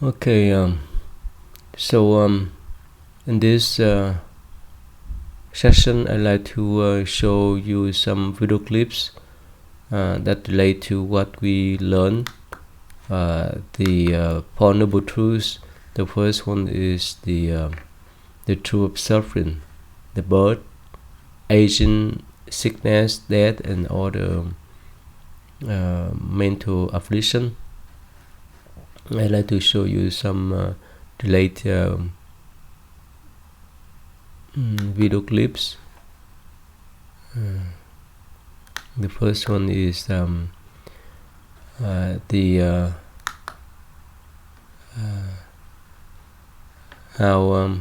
Okay, so in this session, I'd like to show you some video clips that relate to what we learned. The Four Noble Truths. The first one is the truth of suffering, the birth, aging, sickness, death, and other mental affliction. I'd like to show you some related video clips. The first one is the how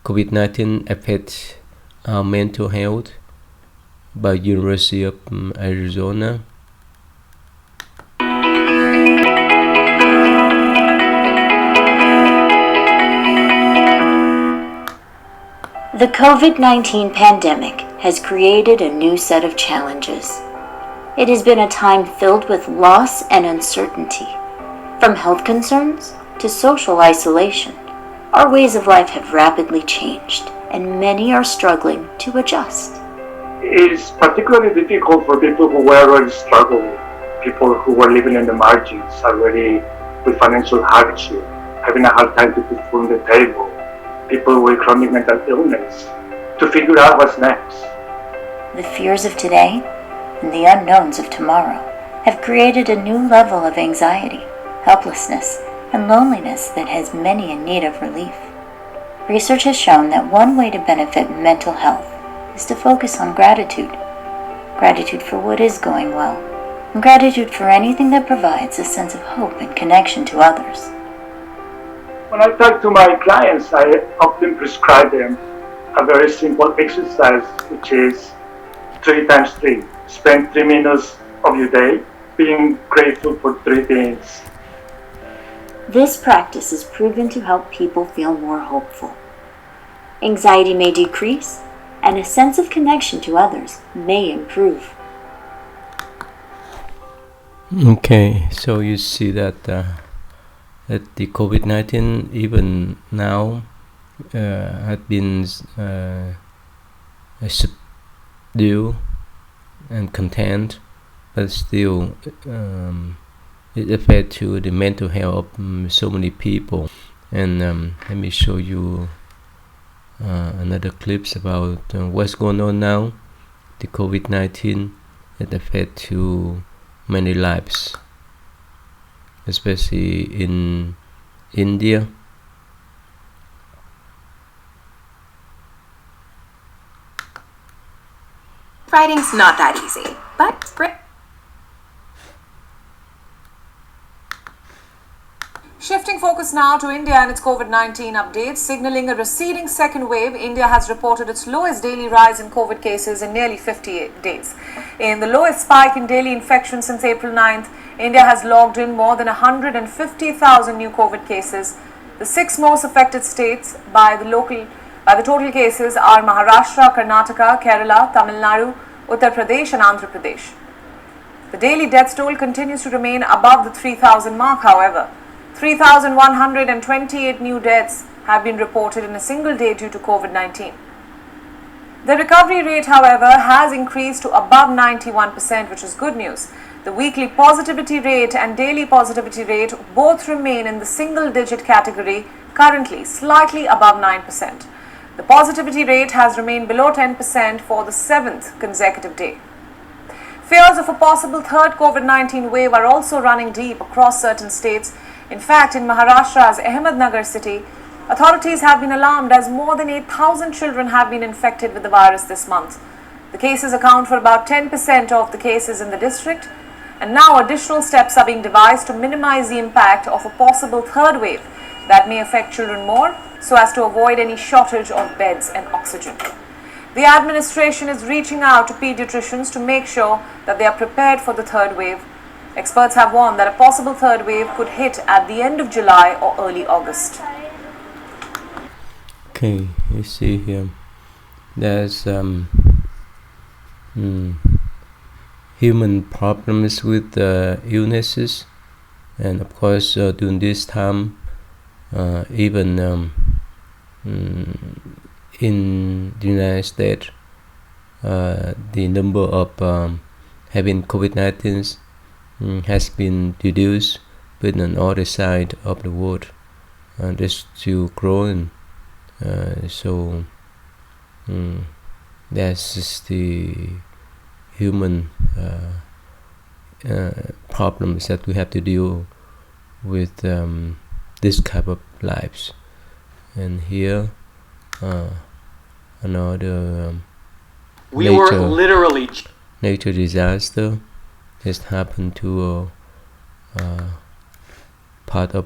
COVID-19 affects our mental health by University of Arizona. The COVID-19 pandemic has created a new set of challenges. It has been a time filled with loss and uncertainty. From health concerns to social isolation, our ways of life have rapidly changed, and many are struggling to adjust. It is particularly difficult for people who were already struggling, people who were living in the margins, already with financial hardship, having a hard time to put food on the table, people with chronic mental illness, to figure out what's next. The fears of today and the unknowns of tomorrow have created a new level of anxiety, helplessness, and loneliness that has many in need of relief. Research has shown that one way to benefit mental health is to focus on gratitude. Gratitude for what is going well, and gratitude for anything that provides a sense of hope and connection to others. When I talk to my clients, I often prescribe them a very simple exercise, which is 3 times 3. Spend 3 minutes of your day being grateful for 3 things. This practice is proven to help people feel more hopeful. Anxiety may decrease, and a sense of connection to others may improve. Okay, so you see that the COVID-19 even now had been subdued and contained, but still it affects to the mental health of so many people. And let me show you another clips about what's going on now. The COVID-19 it affects to many lives, especially in India. Writing's not that easy, but Shifting focus now to India and its COVID-19 updates. Signaling a receding second wave, India has reported its lowest daily rise in COVID cases in nearly 58 days. In the lowest spike in daily infections since April 9th, India has logged in more than 150,000 new COVID cases. The 6 most affected states by the total cases are Maharashtra, Karnataka, Kerala, Tamil Nadu, Uttar Pradesh and Andhra Pradesh. The daily death toll continues to remain above the 3,000 mark, however. 3,128 new deaths have been reported in a single day due to COVID-19. The recovery rate, however, has increased to above 91%, which is good news. The weekly positivity rate and daily positivity rate both remain in the single-digit category, currently slightly above 9%. The positivity rate has remained below 10% for the 7th consecutive day. Fears of a possible third COVID-19 wave are also running deep across certain states. In fact, in Maharashtra's Ahmednagar city, authorities have been alarmed as more than 8,000 children have been infected with the virus this month. The cases account for about 10% of the cases in the district, and now additional steps are being devised to minimize the impact of a possible third wave that may affect children more, so as to avoid any shortage of beds and oxygen. The administration is reaching out to pediatricians to make sure that they are prepared for the third wave. Experts have warned that a possible third wave could hit at the end of July or early August. Okay, you see here, there's human problems with illnesses, And of course, during this time, even in the United States, the number of having COVID-19 has been reduced, but on the other side of the world, they're still growing. So that's just the human problems that we have to deal with this type of lives. And here another we were literally nature disaster has happened to part of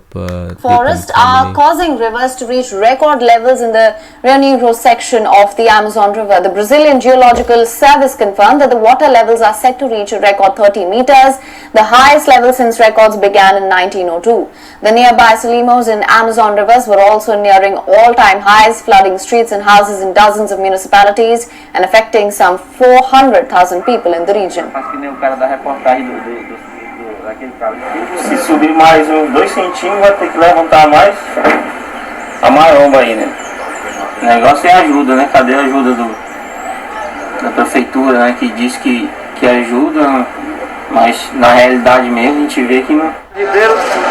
forests are causing rivers to reach record levels in the Rio Negro section of the Amazon River. The Brazilian Geological Service confirmed that the water levels are set to reach a record 30 meters, the highest level since records began in 1902. The nearby Solimões and Amazon rivers were also nearing all-time highs, flooding streets and houses in dozens of municipalities and affecting some 400,000 people in the region. Se subir mais 2 centímetros, vai ter que levantar mais a maromba aí, né? O negócio é ajuda, né? Cadê a ajuda da prefeitura, né? Que diz que ajuda, mas na realidade mesmo a gente vê que não.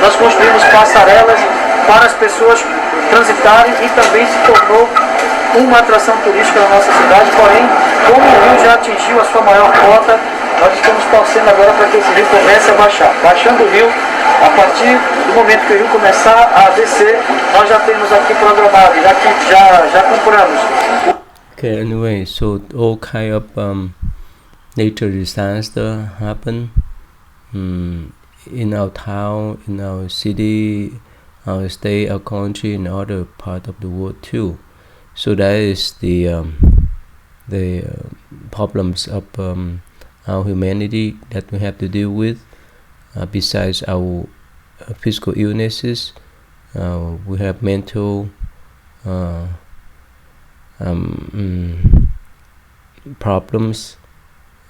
Nós construímos passarelas para as pessoas transitarem e também se tornou uma atração turística na nossa cidade, porém, como o rio já atingiu a sua maior cota, nós estamos torcendo agora para que esse rio comece a baixar. Baixando o rio, a partir do momento que o rio começar a descer, nós já temos aqui programado, já compramos. Okay, anyway, so all kind of nature disaster happen in our town, in our city, our state, our country, and other part of the world too. So that is the problems of our humanity that we have to deal with. Besides our physical illnesses, we have mental problems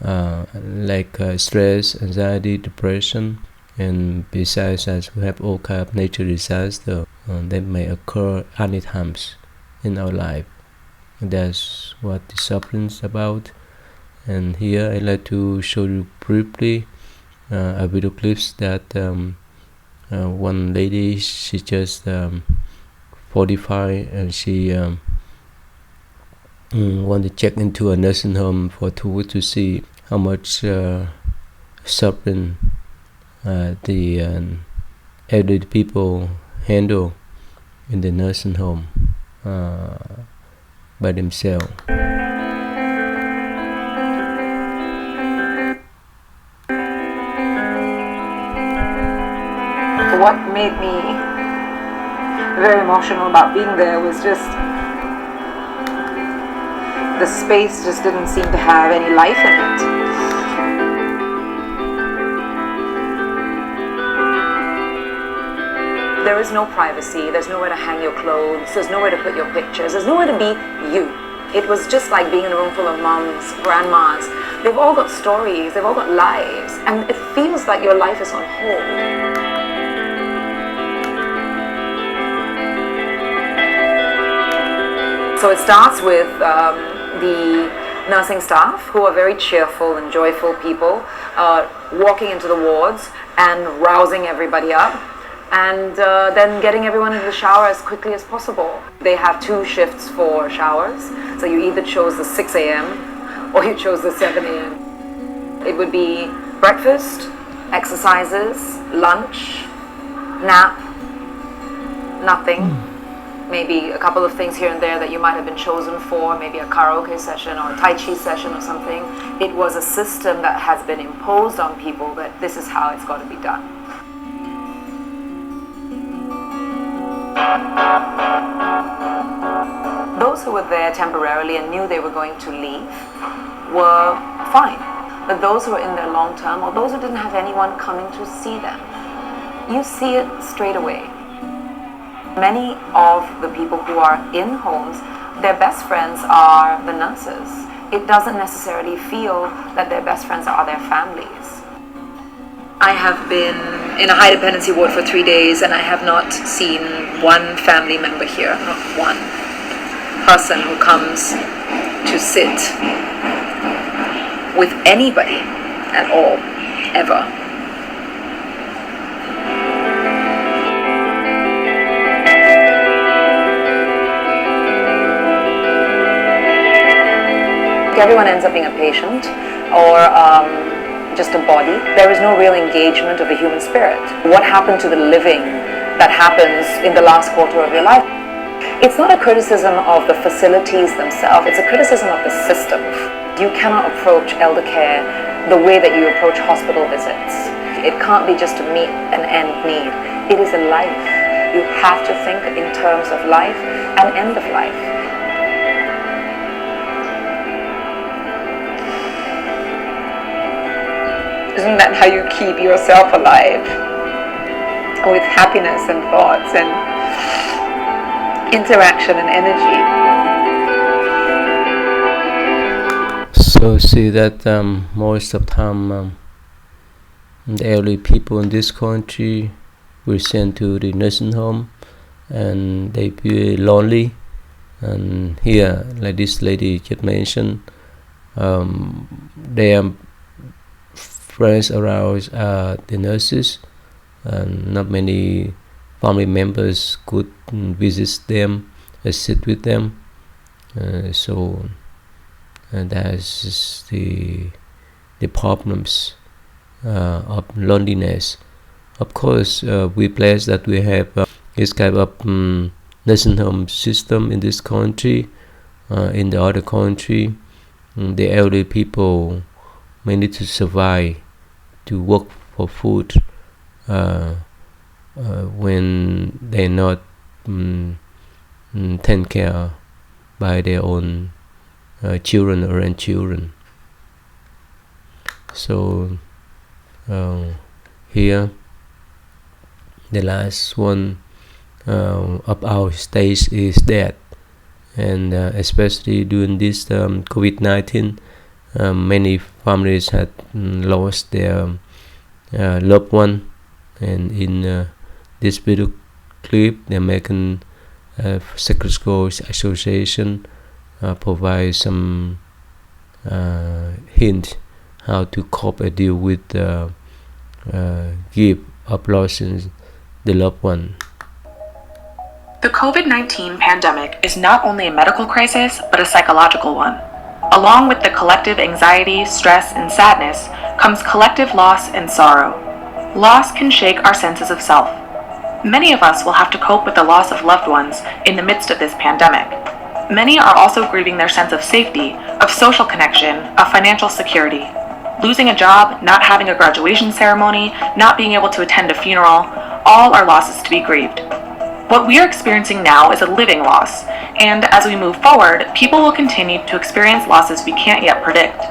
like stress, anxiety, depression, and besides that, we have all kind of nature disaster that may occur any times in our life. And that's what discipline is about. And here I'd like to show you briefly a video clips that one lady, she just 45 and she want to check into a nursing home for 2 weeks to see how much suffering the elderly people handle in the nursing home by themselves. What made me very emotional about being there was just the space just didn't seem to have any life in it. There is no privacy, there's nowhere to hang your clothes, there's nowhere to put your pictures, there's nowhere to be you. It was just like being in a room full of moms, grandmas. They've all got stories, they've all got lives, and it feels like your life is on hold. So it starts with the nursing staff, who are very cheerful and joyful people, walking into the wards and rousing everybody up, and then getting everyone into the shower as quickly as possible. They have 2 shifts for showers, so you either chose the 6 a.m. or you chose the 7 a.m. It would be breakfast, exercises, lunch, nap, nothing. Maybe a couple of things here and there that you might have been chosen for, maybe a karaoke session or a Tai Chi session or something. It was a system that has been imposed on people that this is how it's got to be done. Those who were there temporarily and knew they were going to leave were fine. But those who were in there long term, or those who didn't have anyone coming to see them, you see it straight away. Many of the people who are in homes, their best friends are the nurses. It doesn't necessarily feel that their best friends are their families. I have been in a high dependency ward for 3 days and I have not seen one family member here, not one person who comes to sit with anybody at all, ever. Everyone ends up being a patient or just a body. There is no real engagement of a human spirit. What happened to the living that happens in the last quarter of your life? It's not a criticism of the facilities themselves, it's a criticism of the system. You cannot approach elder care the way that you approach hospital visits. It can't be just to meet an end need. It is a life. You have to think in terms of life and end of life. Isn't that how you keep yourself alive? With happiness and thoughts and interaction and energy. So see that most of the time the elderly people in this country were sent to the nursing home and they feel lonely. And here, like this lady just mentioned, their friends around the nurses, and not many family members could visit them, sit with them. So that's the problems of loneliness. Of course, we blessed that we have this kind of nursing home system in this country. In the other country, the elderly people may need to survive, to work for food when they're not taken care by their own children or grandchildren. So here the last one of our stage is death, and especially during this COVID-19, many families had lost their loved one. And in this video clip, the American Psychological Association provides some hint how to cope and deal with grief of losing the loved one. The COVID-19 pandemic is not only a medical crisis, but a psychological one. Along with the collective anxiety, stress, and sadness comes collective loss and sorrow. Loss can shake our senses of self. Many of us will have to cope with the loss of loved ones in the midst of this pandemic. Many are also grieving their sense of safety, of social connection, of financial security. Losing a job, not having a graduation ceremony, not being able to attend a funeral, all are losses to be grieved. What we are experiencing now is a living loss, and as we move forward, people will continue to experience losses we can't yet predict.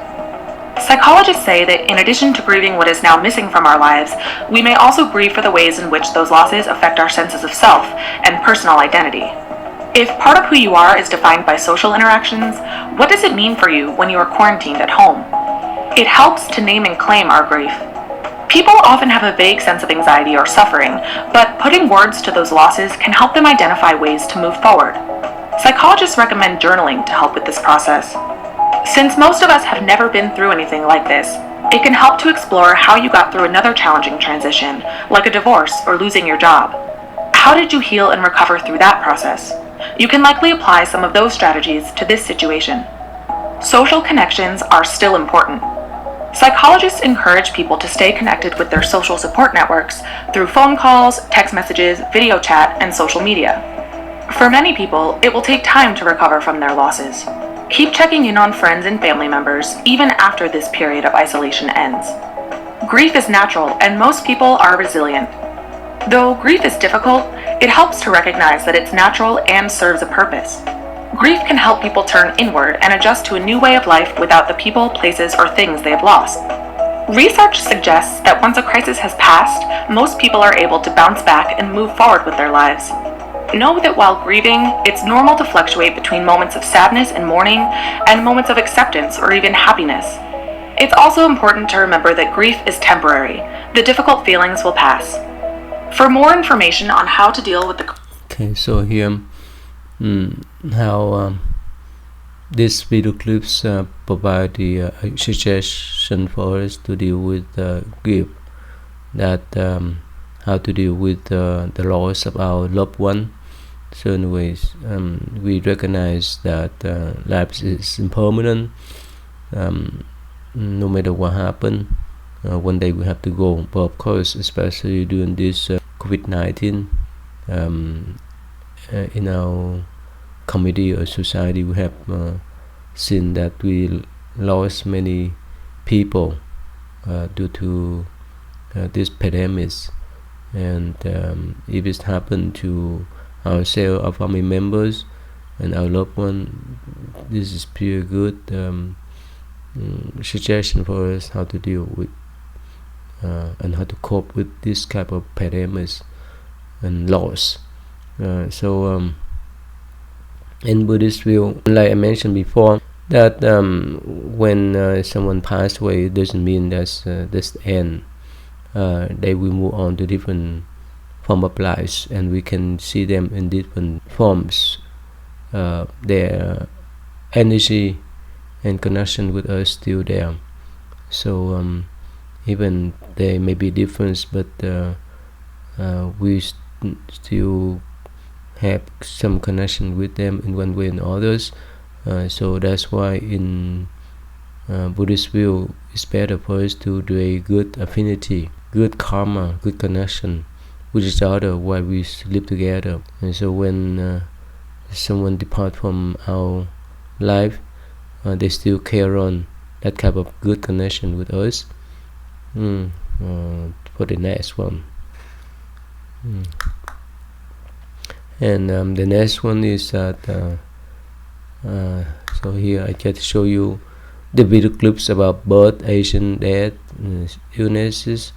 Psychologists say that in addition to grieving what is now missing from our lives, we may also grieve for the ways in which those losses affect our senses of self and personal identity. If part of who you are is defined by social interactions, what does it mean for you when you are quarantined at home? It helps to name and claim our grief. People often have a vague sense of anxiety or suffering, but putting words to those losses can help them identify ways to move forward. Psychologists recommend journaling to help with this process. Since most of us have never been through anything like this, it can help to explore how you got through another challenging transition, like a divorce or losing your job. How did you heal and recover through that process? You can likely apply some of those strategies to this situation. Social connections are still important. Psychologists encourage people to stay connected with their social support networks through phone calls, text messages, video chat, and social media. For many people, it will take time to recover from their losses. Keep checking in on friends and family members even after this period of isolation ends. Grief is natural, and most people are resilient. Though grief is difficult, it helps to recognize that it's natural and serves a purpose. Grief can help people turn inward and adjust to a new way of life without the people, places, or things they have lost. Research suggests that once a crisis has passed, most people are able to bounce back and move forward with their lives. Know that while grieving, it's normal to fluctuate between moments of sadness and mourning and moments of acceptance or even happiness. It's also important to remember that grief is temporary. The difficult feelings will pass. For more information on how to deal with the... Okay, so here how these video clips provide the suggestion for us to deal with grief, that how to deal with the loss of our loved one. So anyways, we recognize that life is impermanent. No matter what happens, one day we have to go. But of course, especially during this COVID-19, in our community or society, we have seen that we lost many people due to this pandemic. And if it happened to ourselves, our family members, and our loved one, this is pretty good suggestion for us how to deal with and how to cope with this type of pandemics and loss. So in Buddhist view, like I mentioned before, that when someone passed away, it doesn't mean that's the end. They will move on to different form of lives, and we can see them in different forms. Their energy and connection with us still there. So even there may be difference, but we still have some connection with them in one way or others. So that's why in Buddhist view, it's better for us to do a good affinity, good karma, good connection with each other while we live together. And so when someone depart from our life, they still carry on that type of good connection with us for the next one. And the next one is that so here I just show you the video clips about birth, Asian death, illnesses.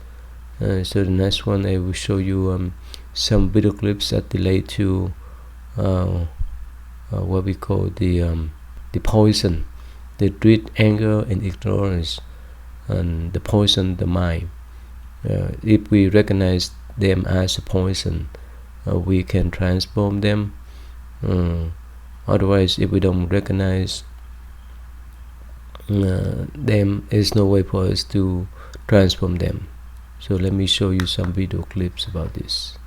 So the next one I will show you some video clips that relate to what we call the poison, the dread, anger, and ignorance, and the poison the mind. If we recognize them as a poison, we can transform them. Otherwise, if we don't recognize them, there's no way for us to transform them. So let me show you some video clips about this.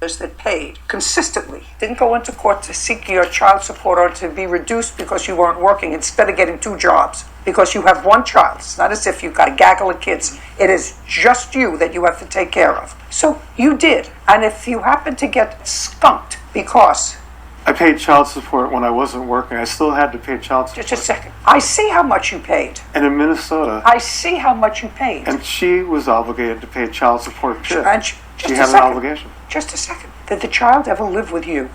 That paid consistently, didn't go into court to seek your child support or to be reduced because you weren't working instead of getting 2 jobs, because you have 1 child. It's not as if you've got a gaggle of kids. It is just you that you have to take care of. So you did. And if you happen to get skunked because I paid child support when I wasn't working, I still had to pay child support. Just a second. I see how much you paid. And in Minnesota. I see how much you paid. And she was obligated to pay child support too. And she had an obligation. Just a second. Did the child ever live with you?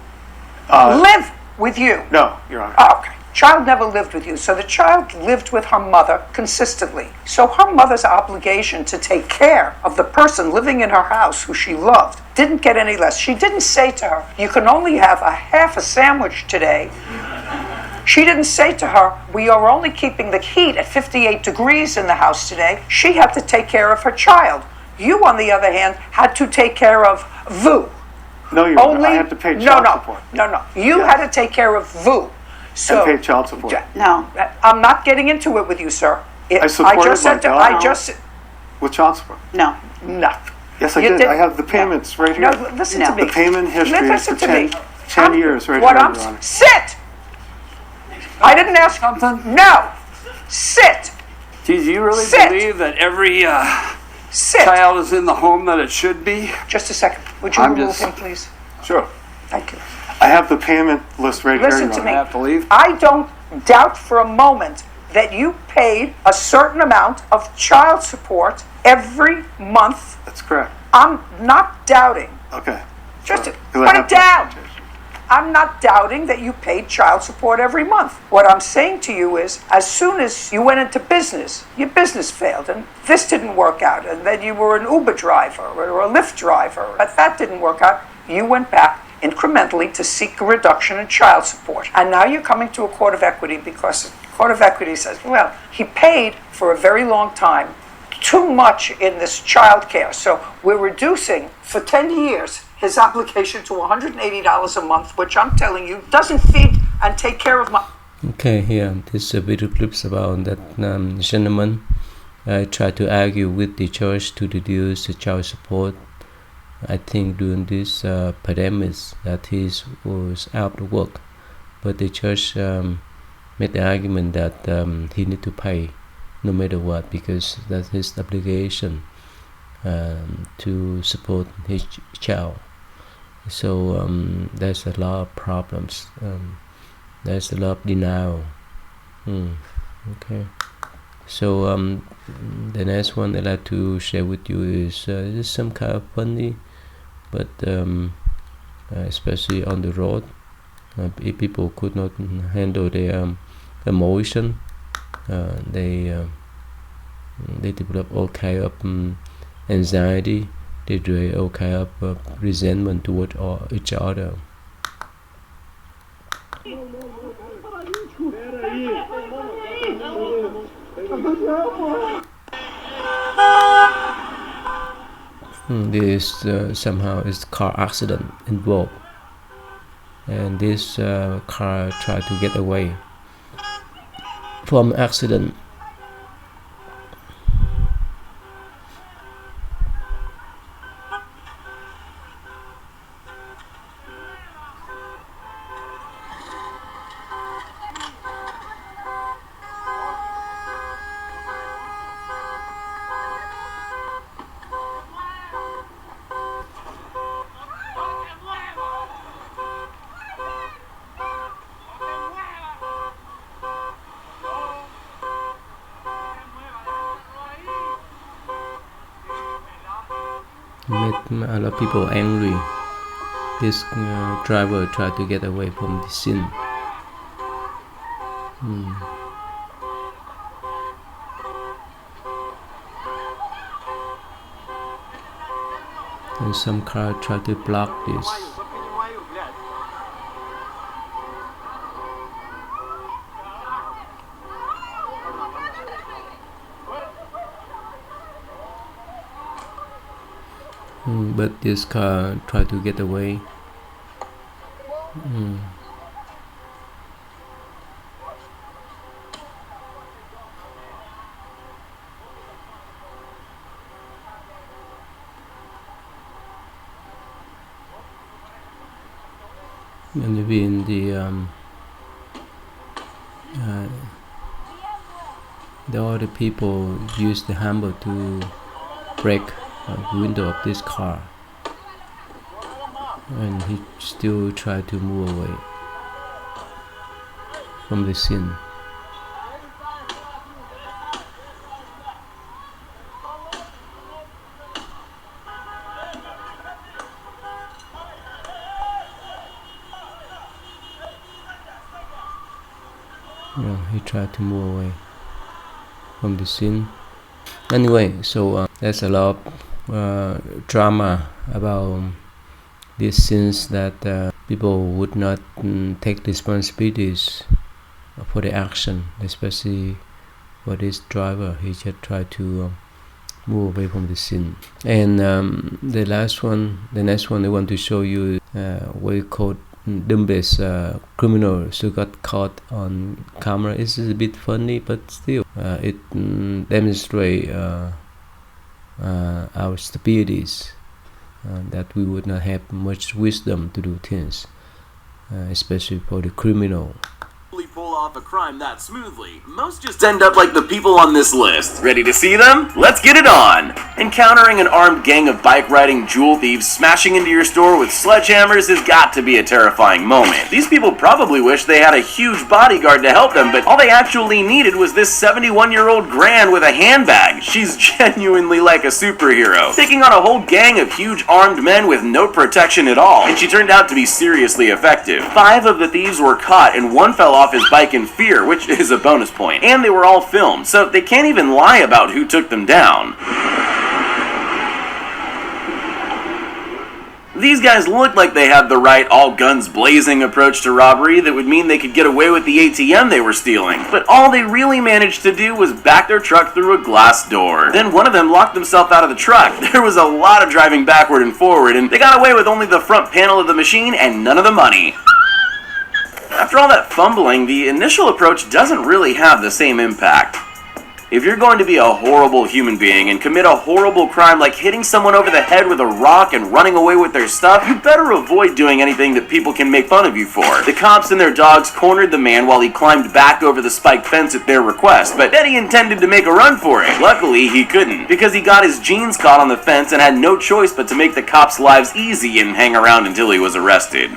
Live with you? No, Your Honor. Oh, okay. Child never lived with you. So the child lived with her mother consistently. So her mother's obligation to take care of the person living in her house who she loved didn't get any less. She didn't say to her, you can only have a half a sandwich today. She didn't say to her, we are only keeping the heat at 58 degrees in the house today. She had to take care of her child. You, on the other hand, had to take care of Vu. No, I had to pay child support. No. You had to take care of Vu. So, and pay child support. No, I'm not getting into it with you, sir. I supported my daughter with child support. No. Yes, I did. I have the payments right here. No, listen to me. The payment history is for 10 years right here, Your Honor. Sit! I didn't ask something. No! Sit! Geez, do you really believe that every child is in the home that it should be? Just a second. Would you remove him, please? Sure. Thank you. I have the payment list right here. Listen to me. I don't doubt for a moment that you paid a certain amount of child support every month. That's correct. I'm not doubting. Okay. Just put it down. I'm not doubting that you paid child support every month. What I'm saying to you is, as soon as you went into business, your business failed, and this didn't work out, and then you were an Uber driver or a Lyft driver, but that didn't work out, you went back incrementally to seek a reduction in child support. And now you're coming to a court of equity because Court of Equity says, well, he paid for a very long time too much in this child care, so we're reducing for 10 years his application to $180 a month, which I'm telling you doesn't feed and take care of my... Okay, here, this video clips about that gentleman tried to argue with the church to reduce the child support. I think during this pandemic that he was out of work, but the church made the argument that he need to pay no matter what, because that's his obligation to support his child. So there's a lot of problems. There's a lot of denial. Okay. So the next one I'd like to share with you is some kind of funny, but especially on the road, if people could not handle their emotion, they develop all kind of anxiety. They develop all kind of resentment toward each other. This somehow is car accident involved, and this car tried to get away from accident. Made a lot of people angry. This driver tried to get away from the scene. And some car tried to block this. But this car tried to get away. And even the other people used the hammer to break the window of this car, and he still tried to move away from the scene. He tried to move away from the scene. Anyway, so there's a lot of drama about these scenes that people would not take responsibilities for the action, especially for this driver. He just tried to move away from the scene. And the next one I want to show you what we call Dumbe's criminal who got caught on camera. It's a bit funny, but still it demonstrates our stupidities, that we would not have much wisdom to do things, especially for the criminal. Pull off a crime that smoothly. Most just end up like the people on this list. Ready to see them? Let's get it on! Encountering an armed gang of bike-riding jewel thieves smashing into your store with sledgehammers has got to be a terrifying moment. These people probably wish they had a huge bodyguard to help them, but all they actually needed was this 71-year-old Gran with a handbag. She's genuinely like a superhero, taking on a whole gang of huge armed men with no protection at all, and she turned out to be seriously effective. 5 of the thieves were caught, and 1 fell off his bike in fear, which is a bonus point. And they were all filmed, so they can't even lie about who took them down. These guys looked like they had the right all guns blazing approach to robbery that would mean they could get away with the ATM they were stealing. But all they really managed to do was back their truck through a glass door. Then one of them locked himself out of the truck. There was a lot of driving backward and forward, and they got away with only the front panel of the machine and none of the money. After all that fumbling, the initial approach doesn't really have the same impact. If you're going to be a horrible human being and commit a horrible crime like hitting someone over the head with a rock and running away with their stuff, you better avoid doing anything that people can make fun of you for. The cops and their dogs cornered the man while he climbed back over the spiked fence at their request, but Eddie intended to make a run for it. Luckily, he couldn't, because he got his jeans caught on the fence and had no choice but to make the cops' lives easy and hang around until he was arrested.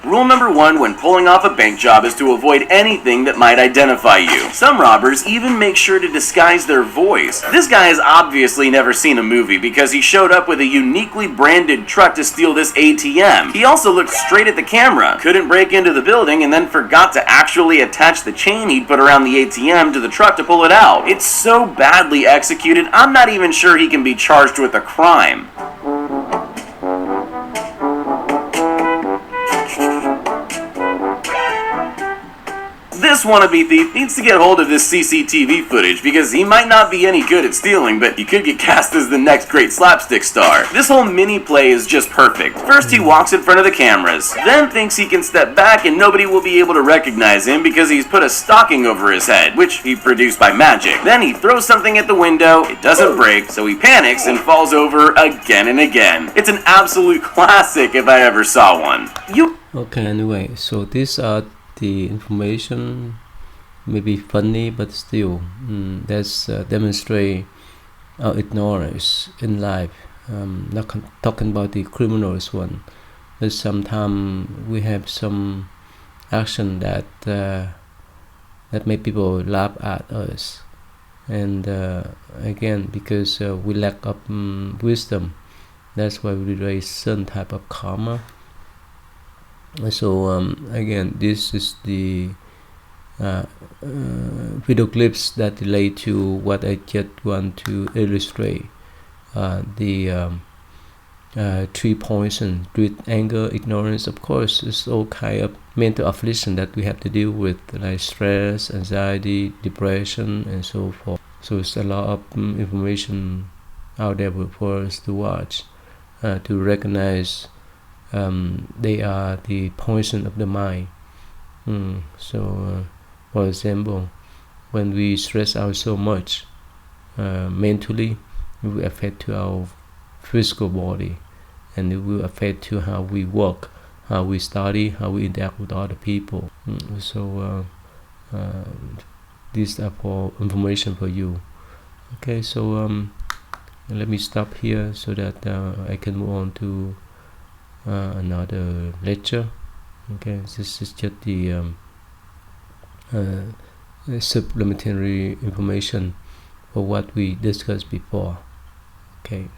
Rule number 1 when pulling off a bank job is to avoid anything that might identify you. Some robbers even make sure to disguise their voice. This guy has obviously never seen a movie because he showed up with a uniquely branded truck to steal this ATM. He also looked straight at the camera, couldn't break into the building, and then forgot to actually attach the chain he'd put around the ATM to the truck to pull it out. It's so badly executed, I'm not even sure he can be charged with a crime. This wannabe thief needs to get hold of this CCTV footage because he might not be any good at stealing, but he could get cast as the next great slapstick star. This whole mini play is just perfect. First he walks in front of the cameras, then thinks he can step back and nobody will be able to recognize him because he's put a stocking over his head, which he produced by magic. Then he throws something at the window, it doesn't break, so he panics and falls over again and again. It's an absolute classic if I ever saw one. Okay, anyway, so these are the information, maybe funny, but still that's demonstrate our ignorance in life. Not talking about the criminals one, but sometimes we have some action that that make people laugh at us, and again because we lack of wisdom, that's why we raise certain type of karma. So again, this is the video clips that relate to what I just want to illustrate. The 3 poison: greed, anger, ignorance. Of course, it's all kind of mental affliction that we have to deal with, like stress, anxiety, depression, and so forth. So it's a lot of information out there for us to watch, to recognize. They are the poison of the mind. So for example, when we stress out so much mentally, it will affect to our physical body, and it will affect to how we work, how we study, how we interact with other people. So these are for information for you. Okay, so let me stop here so that I can move on to another lecture. Okay, this is just the supplementary information for what we discussed before. Okay.